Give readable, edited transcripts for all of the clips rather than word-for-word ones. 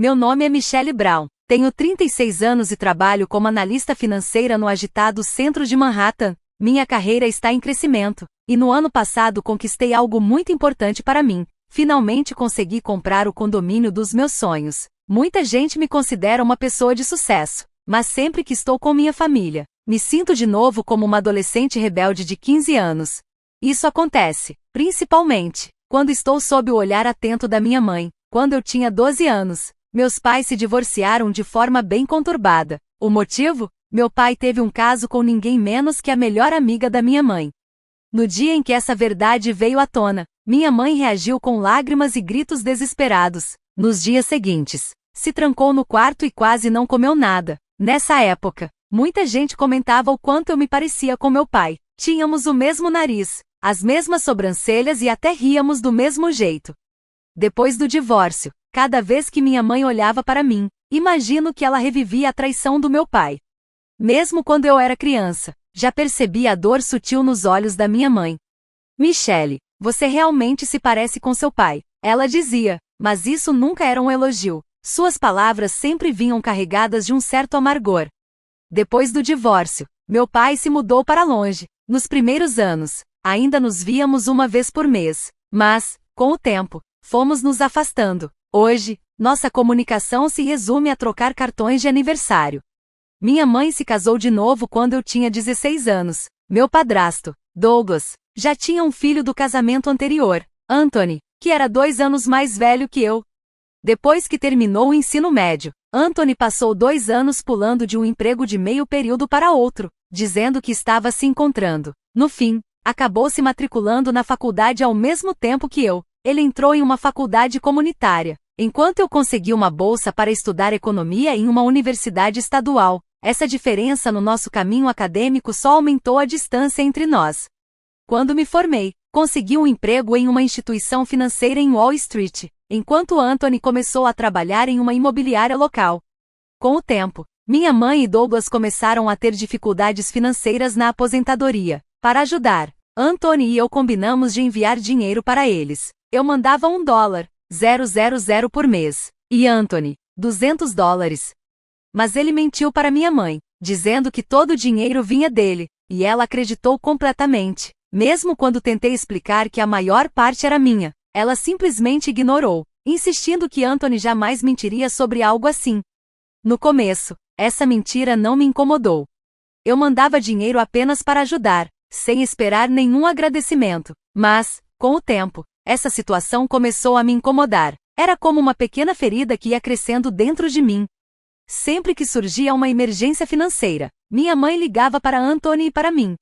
Meu nome é Michelle Brown. Tenho 36 anos e trabalho como analista financeira no agitado centro de Manhattan. Minha carreira está em crescimento, e no ano passado conquistei algo muito importante para mim. Finalmente consegui comprar o condomínio dos meus sonhos. Muita gente me considera uma pessoa de sucesso, mas sempre que estou com minha família, me sinto de novo como uma adolescente rebelde de 15 anos. Isso acontece, principalmente, quando estou sob o olhar atento da minha mãe. Quando eu tinha 12 anos, meus pais se divorciaram de forma bem conturbada. O motivo? Meu pai teve um caso com ninguém menos que a melhor amiga da minha mãe. No dia em que essa verdade veio à tona, minha mãe reagiu com lágrimas e gritos desesperados. Nos dias seguintes, se trancou no quarto e quase não comeu nada. Nessa época, muita gente comentava o quanto eu me parecia com meu pai. Tínhamos o mesmo nariz, as mesmas sobrancelhas e até ríamos do mesmo jeito. Depois do divórcio, cada vez que minha mãe olhava para mim, imagino que ela revivia a traição do meu pai. Mesmo quando eu era criança, já percebi a dor sutil nos olhos da minha mãe. Michelle, você realmente se parece com seu pai, ela dizia, mas isso nunca era um elogio. Suas palavras sempre vinham carregadas de um certo amargor. Depois do divórcio, meu pai se mudou para longe. Nos primeiros anos, ainda nos víamos uma vez por mês, mas, com o tempo, fomos nos afastando. Hoje, nossa comunicação se resume a trocar cartões de aniversário. Minha mãe se casou de novo quando eu tinha 16 anos. Meu padrasto, Douglas, já tinha um filho do casamento anterior, Anthony, que era 2 anos mais velho que eu. Depois que terminou o ensino médio, Anthony passou 2 anos pulando de um emprego de meio período para outro, dizendo que estava se encontrando. No fim, acabou se matriculando na faculdade ao mesmo tempo que eu. Ele entrou em uma faculdade comunitária, enquanto eu consegui uma bolsa para estudar economia em uma universidade estadual. Essa diferença no nosso caminho acadêmico só aumentou a distância entre nós. Quando me formei, consegui um emprego em uma instituição financeira em Wall Street, enquanto Anthony começou a trabalhar em uma imobiliária local. Com o tempo, minha mãe e Douglas começaram a ter dificuldades financeiras na aposentadoria. Para ajudar, Anthony e eu combinamos de enviar dinheiro para eles. Eu mandava $1,000 por mês, e Anthony, $200. Mas ele mentiu para minha mãe, dizendo que todo o dinheiro vinha dele, e ela acreditou completamente. Mesmo quando tentei explicar que a maior parte era minha, ela simplesmente ignorou, insistindo que Anthony jamais mentiria sobre algo assim. No começo, essa mentira não me incomodou. Eu mandava dinheiro apenas para ajudar, sem esperar nenhum agradecimento. Mas, com o tempo, essa situação começou a me incomodar. Era como uma pequena ferida que ia crescendo dentro de mim. Sempre que surgia uma emergência financeira, minha mãe ligava para Anthony e para mim.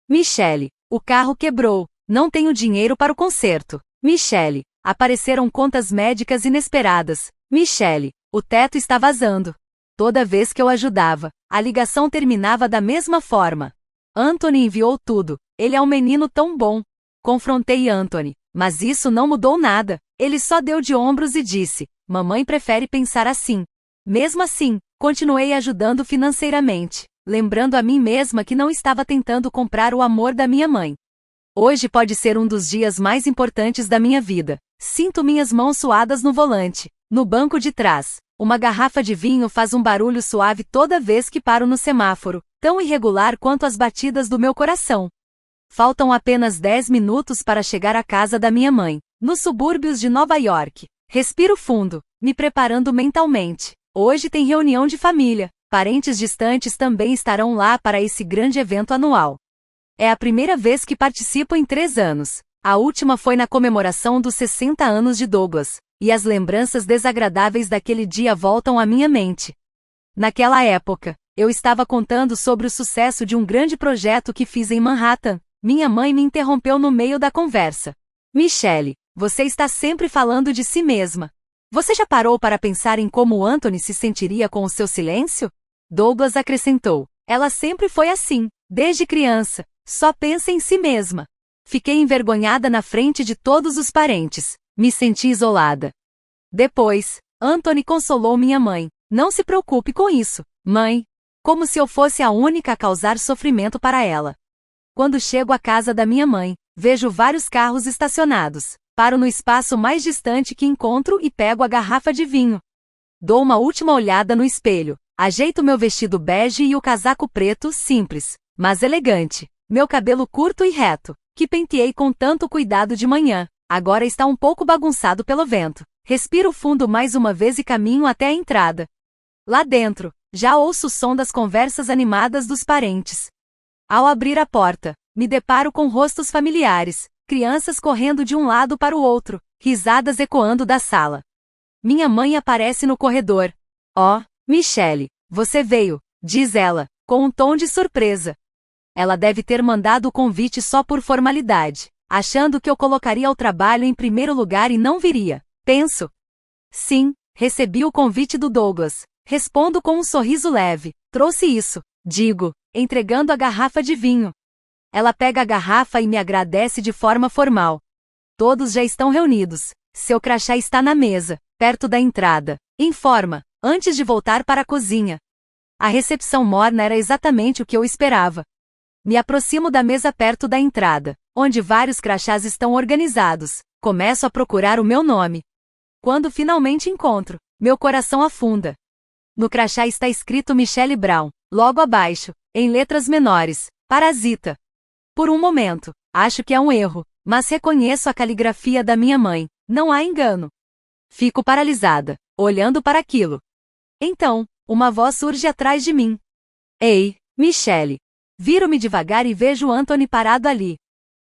Michelle, o carro quebrou, não tenho dinheiro para o conserto. Michelle, apareceram contas médicas inesperadas. Michelle, o teto está vazando. Toda vez que eu ajudava, a ligação terminava da mesma forma. Anthony enviou tudo, ele é um menino tão bom. Confrontei Anthony, mas isso não mudou nada. Ele só deu de ombros e disse, mamãe prefere pensar assim. Mesmo assim, continuei ajudando financeiramente, lembrando a mim mesma que não estava tentando comprar o amor da minha mãe. Hoje pode ser um dos dias mais importantes da minha vida. Sinto minhas mãos suadas no volante. No banco de trás, uma garrafa de vinho faz um barulho suave toda vez que paro no semáforo, tão irregular quanto as batidas do meu coração. Faltam apenas 10 minutos para chegar à casa da minha mãe, nos subúrbios de Nova York. Respiro fundo, me preparando mentalmente. Hoje tem reunião de família. Parentes distantes também estarão lá para esse grande evento anual. É a primeira vez que participo em 3 anos. A última foi na comemoração dos 60 anos de Douglas, e as lembranças desagradáveis daquele dia voltam à minha mente. Naquela época, eu estava contando sobre o sucesso de um grande projeto que fiz em Manhattan. Minha mãe me interrompeu no meio da conversa. Michelle, você está sempre falando de si mesma. Você já parou para pensar em como Anthony se sentiria com o seu silêncio? Douglas acrescentou. Ela sempre foi assim, desde criança, só pensa em si mesma. Fiquei envergonhada na frente de todos os parentes. Me senti isolada. Depois, Anthony consolou minha mãe. Não se preocupe com isso, mãe. Como se eu fosse a única a causar sofrimento para ela. Quando chego à casa da minha mãe, vejo vários carros estacionados. Paro no espaço mais distante que encontro e pego a garrafa de vinho. Dou uma última olhada no espelho. Ajeito meu vestido bege e o casaco preto, simples, mas elegante. Meu cabelo curto e reto, que penteei com tanto cuidado de manhã, agora está um pouco bagunçado pelo vento. Respiro fundo mais uma vez e caminho até a entrada. Lá dentro, já ouço o som das conversas animadas dos parentes. Ao abrir a porta, me deparo com rostos familiares, crianças correndo de um lado para o outro, risadas ecoando da sala. Minha mãe aparece no corredor. "Oh, Michele, você veio", diz ela, com um tom de surpresa. Ela deve ter mandado o convite só por formalidade, achando que eu colocaria o trabalho em primeiro lugar e não viria. Penso. Sim, recebi o convite do Douglas. Respondo com um sorriso leve. Trouxe isso, digo, entregando a garrafa de vinho. Ela pega a garrafa e me agradece de forma formal. Todos já estão reunidos. Seu crachá está na mesa, perto da entrada. Informa, antes de voltar para a cozinha. A recepção morna era exatamente o que eu esperava. Me aproximo da mesa perto da entrada, onde vários crachás estão organizados. Começo a procurar o meu nome. Quando finalmente encontro, meu coração afunda. No crachá está escrito Michele Brown, logo abaixo, em letras menores, Parasita. Por um momento, acho que é um erro, mas reconheço a caligrafia da minha mãe. Não há engano. Fico paralisada, olhando para aquilo. Então, uma voz surge atrás de mim. "Ei, Michele." Viro-me devagar e vejo Anthony parado ali.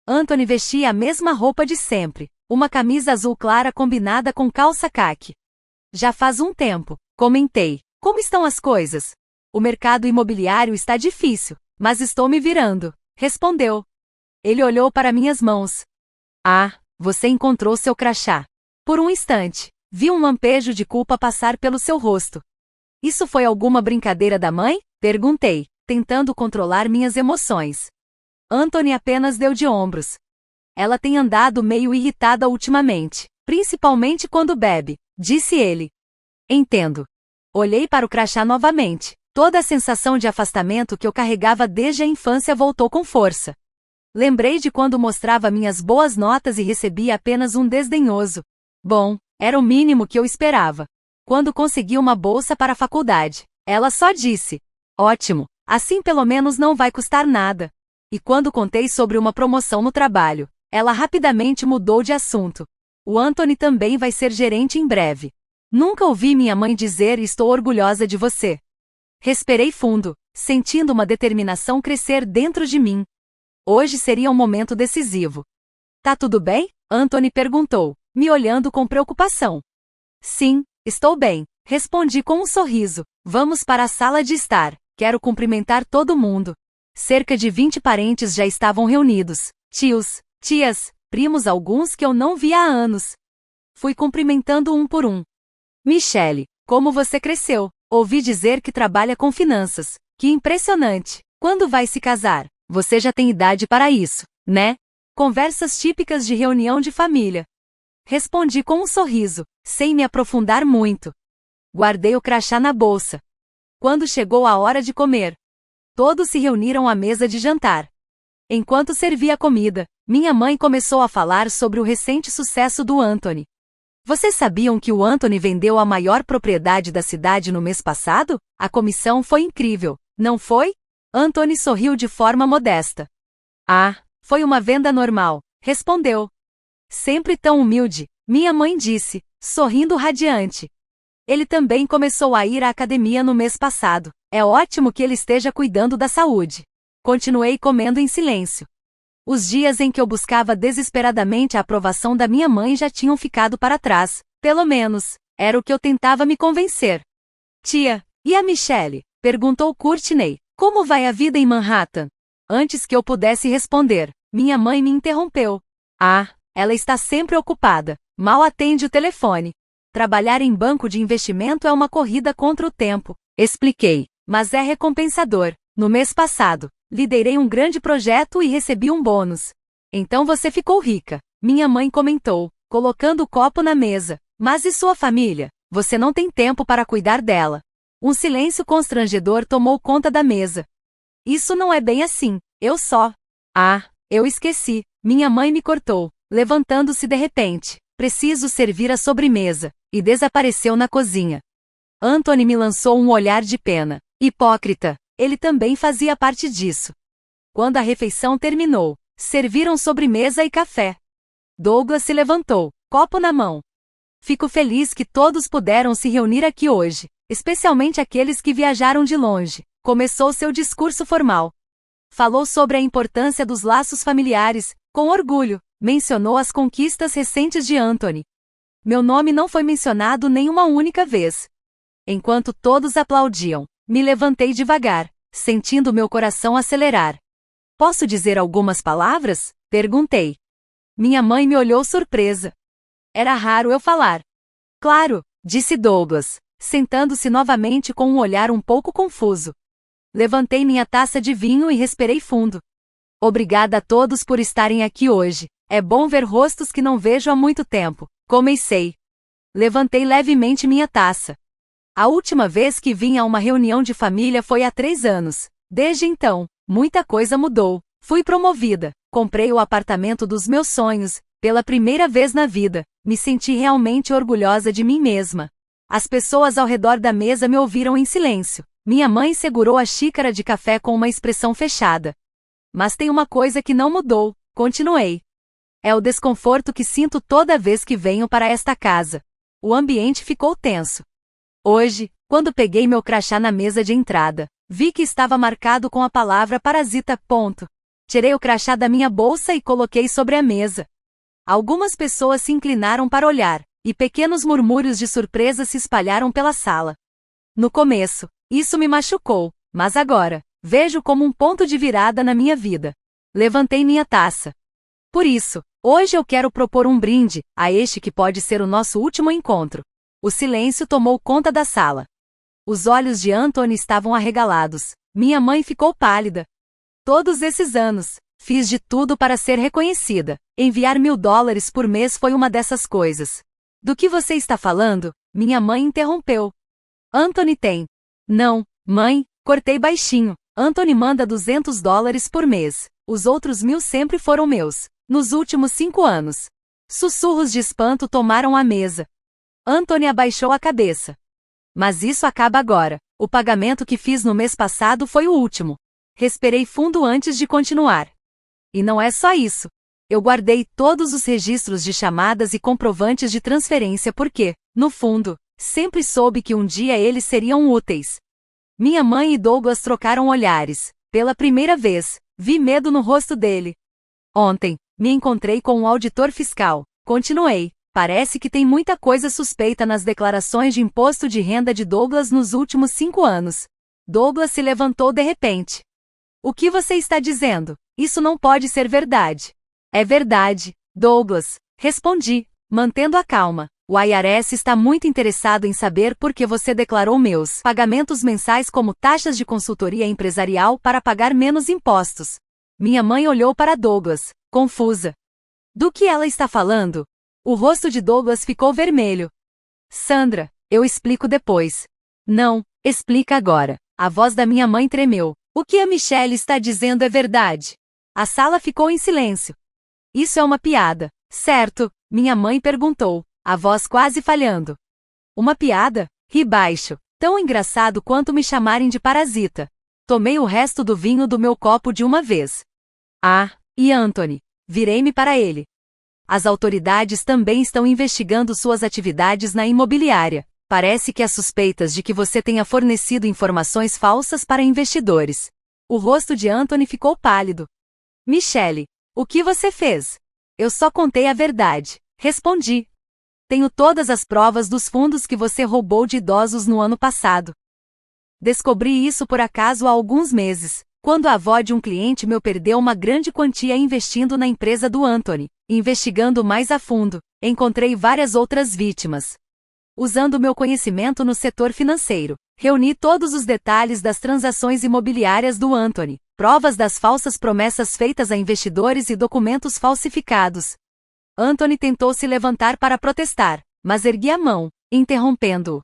Anthony vestia a mesma roupa de sempre, uma camisa azul clara combinada com calça caque. "Já faz um tempo", comentei. "Como estão as coisas?" "O mercado imobiliário está difícil, mas estou me virando", respondeu. Ele olhou para minhas mãos. "Ah, você encontrou seu crachá." Por um instante, vi um lampejo de culpa passar pelo seu rosto. "Isso foi alguma brincadeira da mãe?" perguntei, tentando controlar minhas emoções. Anthony apenas deu de ombros. "Ela tem andado meio irritada ultimamente, principalmente quando bebe", disse ele. "Entendo." Olhei para o crachá novamente. Toda a sensação de afastamento que eu carregava desde a infância voltou com força. Lembrei de quando mostrava minhas boas notas e recebia apenas um desdenhoso. Bom, era o mínimo que eu esperava. Quando consegui uma bolsa para a faculdade, ela só disse: "Ótimo, assim pelo menos não vai custar nada." E quando contei sobre uma promoção no trabalho, ela rapidamente mudou de assunto. "O Anthony também vai ser gerente em breve." Nunca ouvi minha mãe dizer "estou orgulhosa de você." Respirei fundo, sentindo uma determinação crescer dentro de mim. Hoje seria um momento decisivo. "Tá tudo bem?" Anthony perguntou, me olhando com preocupação. "Sim, estou bem", respondi com um sorriso. "Vamos para a sala de estar. Quero cumprimentar todo mundo." Cerca de 20 parentes já estavam reunidos. Tios, tias, primos, alguns que eu não via há anos. Fui cumprimentando um por um. "Michele, como você cresceu? Ouvi dizer que trabalha com finanças. Que impressionante. Quando vai se casar? Você já tem idade para isso, né?" Conversas típicas de reunião de família. Respondi com um sorriso, sem me aprofundar muito. Guardei o crachá na bolsa. Quando chegou a hora de comer, todos se reuniram à mesa de jantar. Enquanto servia a comida, minha mãe começou a falar sobre o recente sucesso do Anthony. "Vocês sabiam que o Anthony vendeu a maior propriedade da cidade no mês passado? A comissão foi incrível, não foi?" Anthony sorriu de forma modesta. "Ah, foi uma venda normal", respondeu. "Sempre tão humilde", minha mãe disse, sorrindo radiante. "Ele também começou a ir à academia no mês passado. É ótimo que ele esteja cuidando da saúde." Continuei comendo em silêncio. Os dias em que eu buscava desesperadamente a aprovação da minha mãe já tinham ficado para trás. Pelo menos, era o que eu tentava me convencer. "Tia, e a Michele?" perguntou Courtney. "Como vai a vida em Manhattan?" Antes que eu pudesse responder, minha mãe me interrompeu. "Ah, ela está sempre ocupada. Mal atende o telefone. Trabalhar em banco de investimento é uma corrida contra o tempo", expliquei. "Mas é recompensador. No mês passado, liderei um grande projeto e recebi um bônus." "Então você ficou rica", minha mãe comentou, colocando o copo na mesa. "Mas e sua família? Você não tem tempo para cuidar dela." Um silêncio constrangedor tomou conta da mesa. "Isso não é bem assim, eu só..." "Ah, eu esqueci", minha mãe me cortou, levantando-se de repente. "Preciso servir a sobremesa", e desapareceu na cozinha. Anthony me lançou um olhar de pena. Hipócrita, ele também fazia parte disso. Quando a refeição terminou, serviram sobremesa e café. Douglas se levantou, copo na mão. Fico feliz que todos puderam se reunir aqui hoje, especialmente aqueles que viajaram de longe. Começou seu discurso formal. Falou sobre a importância dos laços familiares, com orgulho, mencionou as conquistas recentes de Anthony. Meu nome não foi mencionado nem uma única vez. Enquanto todos aplaudiam, me levantei devagar, sentindo meu coração acelerar. Posso dizer algumas palavras? Perguntei. Minha mãe me olhou surpresa. Era raro eu falar. Claro, disse Douglas, sentando-se novamente com um olhar um pouco confuso. Levantei minha taça de vinho e respirei fundo. Obrigada a todos por estarem aqui hoje. É bom ver rostos que não vejo há muito tempo. Comecei. Levantei levemente minha taça. A última vez que vim a uma reunião de família foi há 3 anos. Desde então, muita coisa mudou. Fui promovida. Comprei o apartamento dos meus sonhos. Pela primeira vez na vida, me senti realmente orgulhosa de mim mesma. As pessoas ao redor da mesa me ouviram em silêncio. Minha mãe segurou a xícara de café com uma expressão fechada. Mas tem uma coisa que não mudou, continuei. É o desconforto que sinto toda vez que venho para esta casa. O ambiente ficou tenso. Hoje, quando peguei meu crachá na mesa de entrada, vi que estava marcado com a palavra parasita. Tirei o crachá da minha bolsa e coloquei sobre a mesa. Algumas pessoas se inclinaram para olhar, e pequenos murmúrios de surpresa se espalharam pela sala. No começo, isso me machucou, mas agora, vejo como um ponto de virada na minha vida. Levantei minha taça. Por isso, hoje eu quero propor um brinde, a este que pode ser o nosso último encontro. O silêncio tomou conta da sala. Os olhos de Anthony estavam arregalados. Minha mãe ficou pálida. Todos esses anos, fiz de tudo para ser reconhecida. Enviar $1000 por mês foi uma dessas coisas. Do que você está falando? Minha mãe interrompeu. Anthony tem. Não, mãe, cortei baixinho. Anthony manda $200 por mês. Os outros 1000 sempre foram meus. Nos últimos 5 anos. Sussurros de espanto tomaram a mesa. Anthony abaixou a cabeça. Mas isso acaba agora. O pagamento que fiz no mês passado foi o último. Respirei fundo antes de continuar. E não é só isso. Eu guardei todos os registros de chamadas e comprovantes de transferência porque, no fundo, sempre soube que um dia eles seriam úteis. Minha mãe e Douglas trocaram olhares. Pela primeira vez, vi medo no rosto dele. Ontem, me encontrei com um auditor fiscal. Continuei. Parece que tem muita coisa suspeita nas declarações de imposto de renda de Douglas nos últimos 5 anos. Douglas se levantou de repente. O que você está dizendo? Isso não pode ser verdade. É verdade, Douglas, respondi, mantendo a calma. O IRS está muito interessado em saber por que você declarou meus pagamentos mensais como taxas de consultoria empresarial para pagar menos impostos. Minha mãe olhou para Douglas, confusa. Do que ela está falando? O rosto de Douglas ficou vermelho. Sandra, eu explico depois. Não, explica agora. A voz da minha mãe tremeu. O que a Michelle está dizendo é verdade. A sala ficou em silêncio. Isso é uma piada, certo? Minha mãe perguntou, a voz quase falhando. Uma piada? Ri baixo. Tão engraçado quanto me chamarem de parasita. Tomei o resto do vinho do meu copo de uma vez. Ah, e Anthony? Virei-me para ele. As autoridades também estão investigando suas atividades na imobiliária. Parece que há suspeitas de que você tenha fornecido informações falsas para investidores. O rosto de Anthony ficou pálido. Michelle, o que você fez? Eu só contei a verdade, respondi. Tenho todas as provas dos fundos que você roubou de idosos no ano passado. Descobri isso por acaso há alguns meses, quando a avó de um cliente meu perdeu uma grande quantia investindo na empresa do Anthony. Investigando mais a fundo, encontrei várias outras vítimas. Usando meu conhecimento no setor financeiro, reuni todos os detalhes das transações imobiliárias do Anthony, provas das falsas promessas feitas a investidores e documentos falsificados. Anthony tentou se levantar para protestar, mas ergui a mão, interrompendo-o.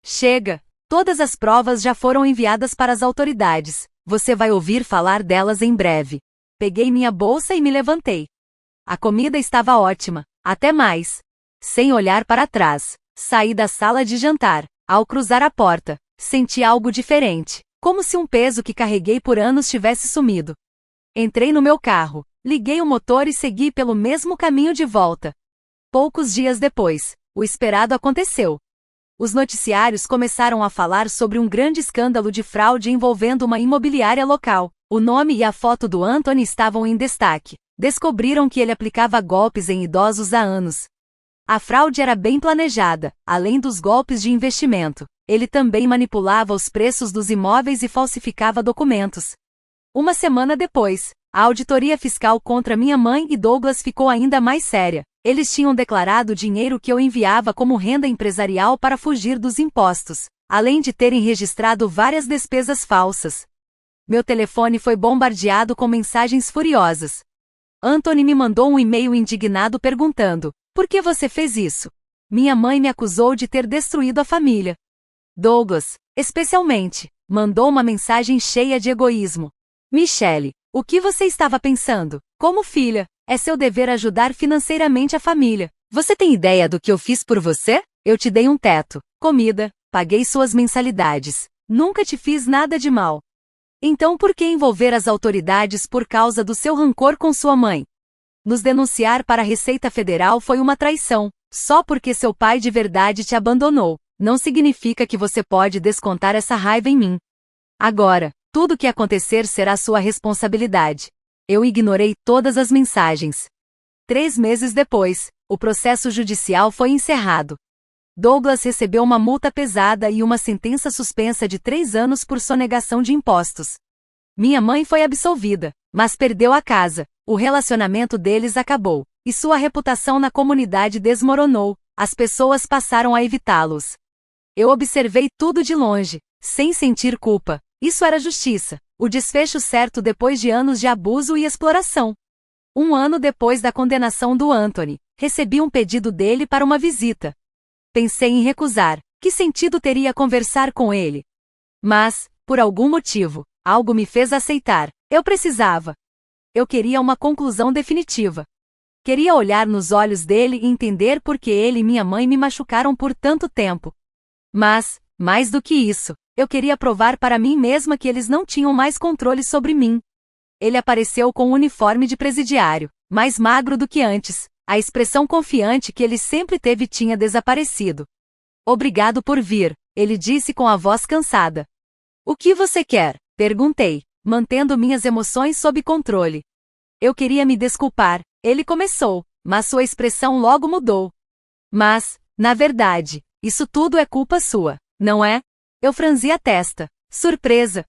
Chega! Todas as provas já foram enviadas para as autoridades. Você vai ouvir falar delas em breve. Peguei minha bolsa e me levantei. A comida estava ótima. Até mais. Sem olhar para trás, saí da sala de jantar. Ao cruzar a porta, senti algo diferente, como se um peso que carreguei por anos tivesse sumido. Entrei no meu carro, liguei o motor e segui pelo mesmo caminho de volta. Poucos dias depois, o esperado aconteceu. Os noticiários começaram a falar sobre um grande escândalo de fraude envolvendo uma imobiliária local. O nome e a foto do Anthony estavam em destaque. Descobriram que ele aplicava golpes em idosos há anos. A fraude era bem planejada, além dos golpes de investimento. Ele também manipulava os preços dos imóveis e falsificava documentos. Uma semana depois, a auditoria fiscal contra minha mãe e Douglas ficou ainda mais séria. Eles tinham declarado o dinheiro que eu enviava como renda empresarial para fugir dos impostos, além de terem registrado várias despesas falsas. Meu telefone foi bombardeado com mensagens furiosas. Anthony me mandou um e-mail indignado perguntando: por que você fez isso? Minha mãe me acusou de ter destruído a família. Douglas, especialmente, mandou uma mensagem cheia de egoísmo. Michelle, o que você estava pensando? Como filha, é seu dever ajudar financeiramente a família. Você tem ideia do que eu fiz por você? Eu te dei um teto, comida, paguei suas mensalidades. Nunca te fiz nada de mal. Então por que envolver as autoridades por causa do seu rancor com sua mãe? Nos denunciar para a Receita Federal foi uma traição. Só porque seu pai de verdade te abandonou, não significa que você pode descontar essa raiva em mim. Agora, tudo o que acontecer será sua responsabilidade. Eu ignorei todas as mensagens. 3 meses depois, o processo judicial foi encerrado. Douglas recebeu uma multa pesada e uma sentença suspensa de 3 anos por sonegação de impostos. Minha mãe foi absolvida, mas perdeu a casa, o relacionamento deles acabou, e sua reputação na comunidade desmoronou, as pessoas passaram a evitá-los. Eu observei tudo de longe, sem sentir culpa. Isso era justiça, o desfecho certo depois de anos de abuso e exploração. 1 ano depois da condenação do Anthony, recebi um pedido dele para uma visita. Pensei em recusar, que sentido teria conversar com ele? Mas, por algum motivo, algo me fez aceitar, eu precisava. Eu queria uma conclusão definitiva. Queria olhar nos olhos dele e entender por que ele e minha mãe me machucaram por tanto tempo. Mas, mais do que isso, eu queria provar para mim mesma que eles não tinham mais controle sobre mim. Ele apareceu com um uniforme de presidiário, mais magro do que antes. A expressão confiante que ele sempre teve tinha desaparecido. Obrigado por vir, ele disse com a voz cansada. O que você quer? Perguntei, mantendo minhas emoções sob controle. Eu queria me desculpar, ele começou, mas sua expressão logo mudou. Mas, na verdade, isso tudo é culpa sua, não é? Eu franzi a testa, surpresa.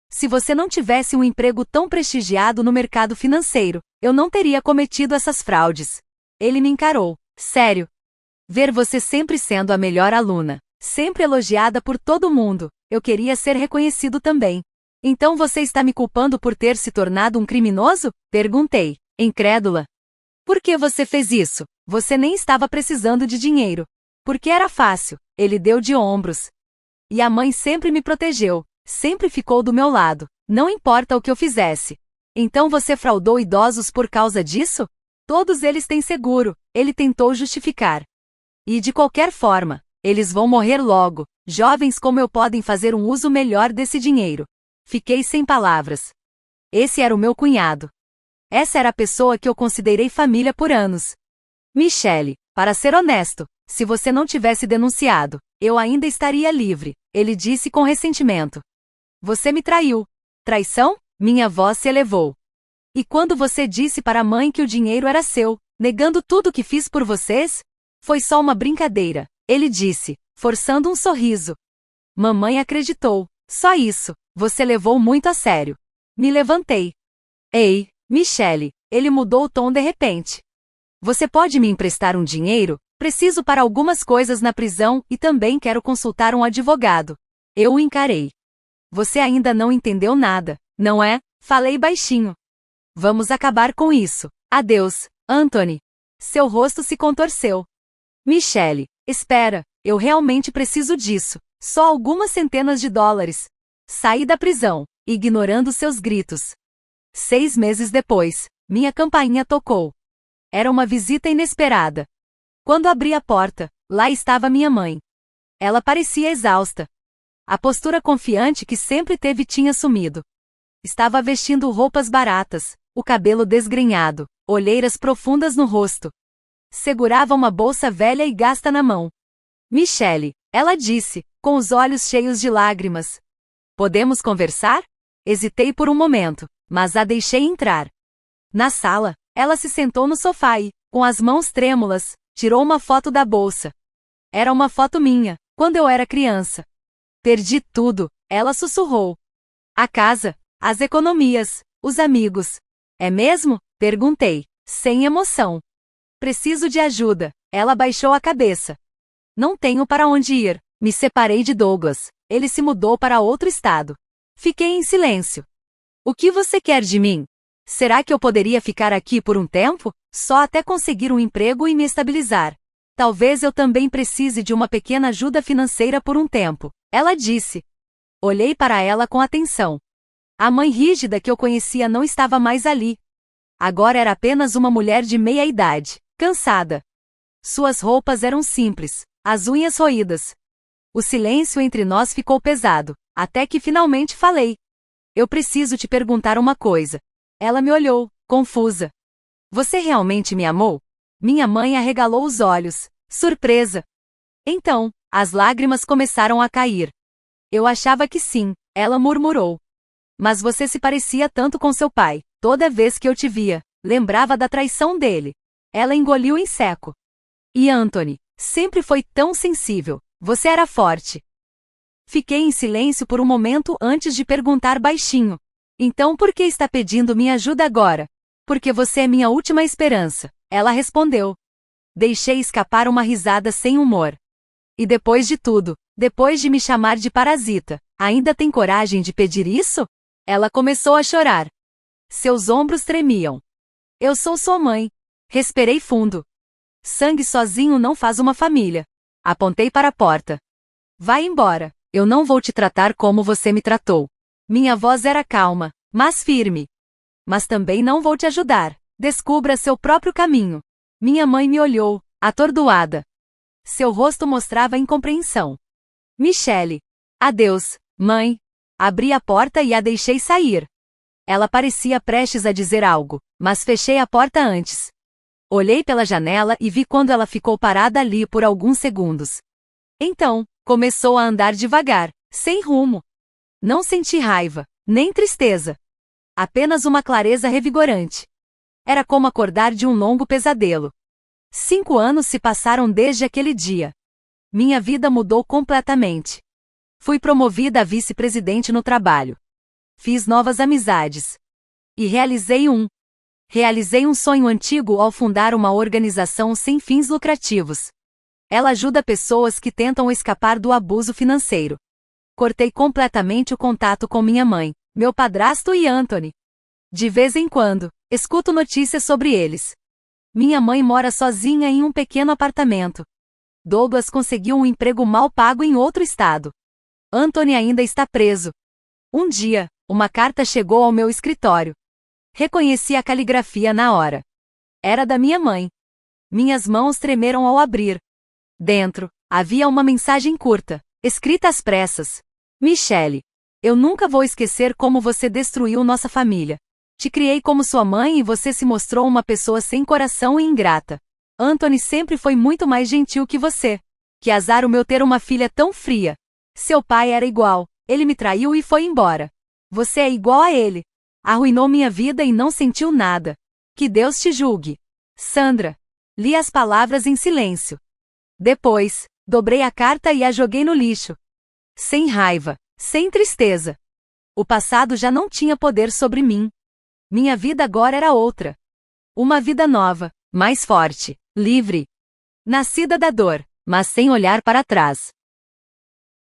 Se você não tivesse um emprego tão prestigiado no mercado financeiro, eu não teria cometido essas fraudes. Ele me encarou. Sério. Ver você sempre sendo a melhor aluna, sempre elogiada por todo mundo, eu queria ser reconhecido também. Então você está me culpando por ter se tornado um criminoso? Perguntei, incrédula. Por que você fez isso? Você nem estava precisando de dinheiro. Porque era fácil, ele deu de ombros. E a mãe sempre me protegeu, sempre ficou do meu lado, não importa o que eu fizesse. Então você fraudou idosos por causa disso? Todos eles têm seguro, ele tentou justificar. E de qualquer forma, eles vão morrer logo. Jovens como eu podem fazer um uso melhor desse dinheiro. Fiquei sem palavras. Esse era o meu cunhado. Essa era a pessoa que eu considerei família por anos. Michelle, para ser honesto, se você não tivesse denunciado, eu ainda estaria livre, ele disse com ressentimento. Você me traiu. Traição? Minha voz se elevou. E quando você disse para a mãe que o dinheiro era seu, negando tudo o que fiz por vocês? Foi só uma brincadeira, ele disse, forçando um sorriso. Mamãe acreditou. Só isso, você levou muito a sério. Me levantei. Ei, Michelle, ele mudou o tom de repente. Você pode me emprestar um dinheiro? Preciso para algumas coisas na prisão e também quero consultar um advogado. Eu o encarei. Você ainda não entendeu nada, não é? Falei baixinho. Vamos acabar com isso. Adeus, Anthony. Seu rosto se contorceu. Michelle, espera, eu realmente preciso disso. Só algumas centenas de dólares. Saí da prisão, ignorando seus gritos. 6 meses depois, minha campainha tocou. Era uma visita inesperada. Quando abri a porta, lá estava minha mãe. Ela parecia exausta. A postura confiante que sempre teve tinha sumido. Estava vestindo roupas baratas, o cabelo desgrenhado, olheiras profundas no rosto. Segurava uma bolsa velha e gasta na mão. Michele, ela disse, com os olhos cheios de lágrimas. Podemos conversar? Hesitei por um momento, mas a deixei entrar. Na sala, ela se sentou no sofá e, com as mãos trêmulas, tirou uma foto da bolsa. Era uma foto minha, quando eu era criança. Perdi tudo, ela sussurrou. A casa, as economias, os amigos. É mesmo? Perguntei, sem emoção. Preciso de ajuda, ela baixou a cabeça. Não tenho para onde ir, me separei de Douglas, ele se mudou para outro estado. Fiquei em silêncio. O que você quer de mim? Será que eu poderia ficar aqui por um tempo, só até conseguir um emprego e me estabilizar? Talvez eu também precise de uma pequena ajuda financeira por um tempo, ela disse. Olhei para ela com atenção. A mãe rígida que eu conhecia não estava mais ali. Agora era apenas uma mulher de meia idade, cansada. Suas roupas eram simples, as unhas roídas. O silêncio entre nós ficou pesado, até que finalmente falei. Eu preciso te perguntar uma coisa. Ela me olhou, confusa. Você realmente me amou? Minha mãe arregalou os olhos, surpresa. Então, as lágrimas começaram a cair. Eu achava que sim, ela murmurou. Mas você se parecia tanto com seu pai. Toda vez que eu te via, lembrava da traição dele. Ela engoliu em seco. E Anthony, sempre foi tão sensível. Você era forte. Fiquei em silêncio por um momento antes de perguntar baixinho. Então por que está pedindo minha ajuda agora? Porque você é minha última esperança, ela respondeu. Deixei escapar uma risada sem humor. E depois de tudo, depois de me chamar de parasita, ainda tem coragem de pedir isso? Ela começou a chorar. Seus ombros tremiam. Eu sou sua mãe. Respirei fundo. Sangue sozinho não faz uma família. Apontei para a porta. Vai embora, eu não vou te tratar como você me tratou. Minha voz era calma, mas firme. Mas também não vou te ajudar. Descubra seu próprio caminho. Minha mãe me olhou, atordoada. Seu rosto mostrava incompreensão. Michele. Adeus, mãe. Abri a porta e a deixei sair. Ela parecia prestes a dizer algo, mas fechei a porta antes. Olhei pela janela e vi quando ela ficou parada ali por alguns segundos. Então, começou a andar devagar, sem rumo. Não senti raiva, nem tristeza. Apenas uma clareza revigorante. Era como acordar de um longo pesadelo. 5 anos se passaram desde aquele dia. Minha vida mudou completamente. Fui promovida a vice-presidente no trabalho. Fiz novas amizades. E realizei um sonho antigo ao fundar uma organização sem fins lucrativos. Ela ajuda pessoas que tentam escapar do abuso financeiro. Cortei completamente o contato com minha mãe, meu padrasto e Anthony. De vez em quando, escuto notícias sobre eles. Minha mãe mora sozinha em um pequeno apartamento. Douglas conseguiu um emprego mal pago em outro estado. Anthony ainda está preso. Um dia, uma carta chegou ao meu escritório. Reconheci a caligrafia na hora. Era da minha mãe. Minhas mãos tremeram ao abrir. Dentro, havia uma mensagem curta, escrita às pressas. Michele, eu nunca vou esquecer como você destruiu nossa família. Te criei como sua mãe e você se mostrou uma pessoa sem coração e ingrata. Anthony sempre foi muito mais gentil que você. Que azar o meu ter uma filha tão fria. Seu pai era igual, ele me traiu e foi embora. Você é igual a ele. Arruinou minha vida e não sentiu nada. Que Deus te julgue. Sandra. Li as palavras em silêncio. Depois, dobrei a carta e a joguei no lixo. Sem raiva, sem tristeza. O passado já não tinha poder sobre mim. Minha vida agora era outra. Uma vida nova, mais forte, livre. Nascida da dor, mas sem olhar para trás.